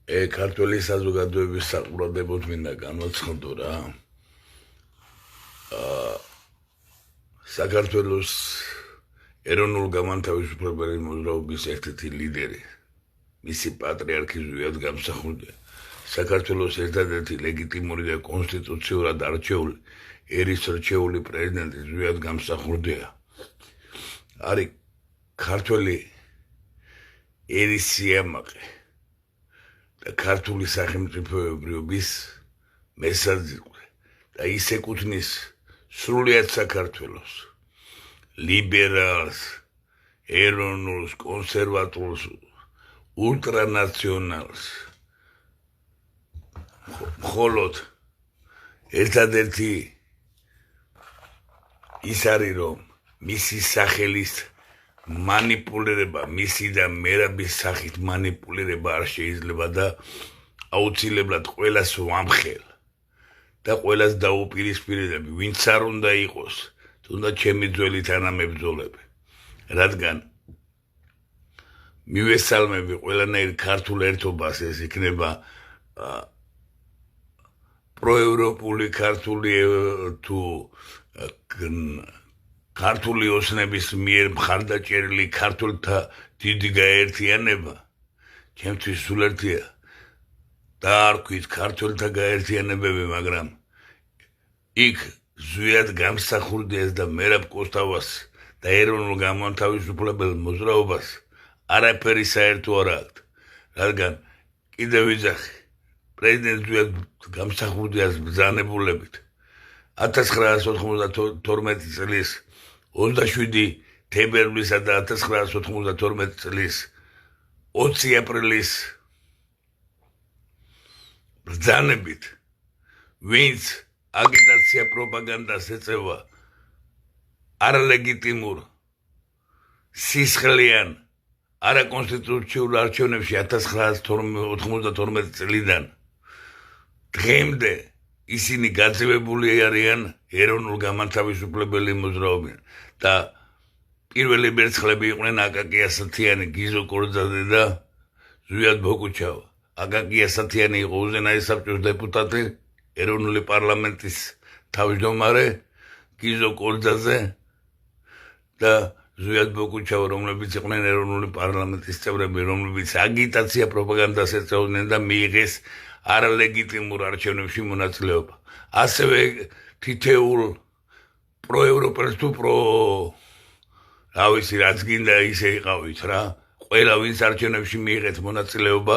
ქართველი საზოგადოების საყურადღებოდ მინდა განვაცხადო რა. საქართველოს ეროვნულ-განმათავისუფლებელი მოძრაობის ერთ-ერთი ლიდერი, მისი პატრიარქი ზვიად გამსახურდია. საქართველოს ერთადერთი ლეგიტიმური და კონსტიტუციურად არჩეული ერისრჩეული პრეზიდენტი ზვიად გამსახურდია. არის ქართველი ერის სიამაყე და ქართული სახელმწიფოებრიობის მესაძირკვე და ის ეკუთვნის სრულიად საქართველოს ლიბერალს, ეროვნულს, კონსერვატულს, ულტრანაციონალს. მხოლოდ ერთადერთი ის არის, რომ მისი სახელის манипулირება, მისი და მერაბის სახით манипулირება არ შეიძლება და აუცილებლად ყველას ვამხელ და ყველას დაუპირისპირდები, ვინც არ უნდა იყოს, თუნდაც ჩემი ძველი თანამებრძოლები, რადგან მივესალმები ყველანაირ ქართულ ერთობას, ეს იქნება პროევროპული ქართული თუ ქართული ოსნების მიერ მხარდაჭერილი ქართულთა დიდი გაერთიანება, ჩემთვის სულ ერთია და არ ვქვით ქართულთა გაერთიანებები, მაგრამ იქ ზვიად გამსახურდიას და მერაბ კოსტავას და ეროვნულ-განმათავისუფლებელ მოძრაობას არაფერი საერთო არ აქვს, რადგან კიდევ ვიძახი, პრეზიდენტ ზვიად გამსახურდიას ბრძანებულებით 1992 წლის 27 თებერვლისა და 1992 წლის 20 აპრილის ბრძანებით, ვინც აგიტაცია პროპაგანდას ეწევა არალეგიტიმურ სისხლიან არაკონსტიტუციურ არჩევნებში 1992 წლიდან დღემდე ისინი გაძევებული არიან ეროვნულ-განმათავისუფლებელი მოძრაობიდან და პირველი მერცხლები იყვნენ აკაკი ასათიანი, გიზო კორძაძე და ზვიად ბოკუჩავა. აკაკი ასათიანი იყო უზენაეს საბჭოს დეპუტატი, ეროვნული პარლამენტის თავმჯდომარე, გიზო კორძაძე და ზვიად ბოკუჩავა, რომლებიც იყვნენ ეროვნული პარლამენტის წევრები, რომლებიც აგიტაცია პროპაგანდას ეწეოდნენ და მიიღეს არალეგიტიმურ არჩევნებში მონაწილეობა. ასევე თითეულ პროევროპელს თუ რა ვიცი, რაც გინდა ისე იყავით რა. ყველა ვინც არჩევნებში მიიღეთ მონაწილეობა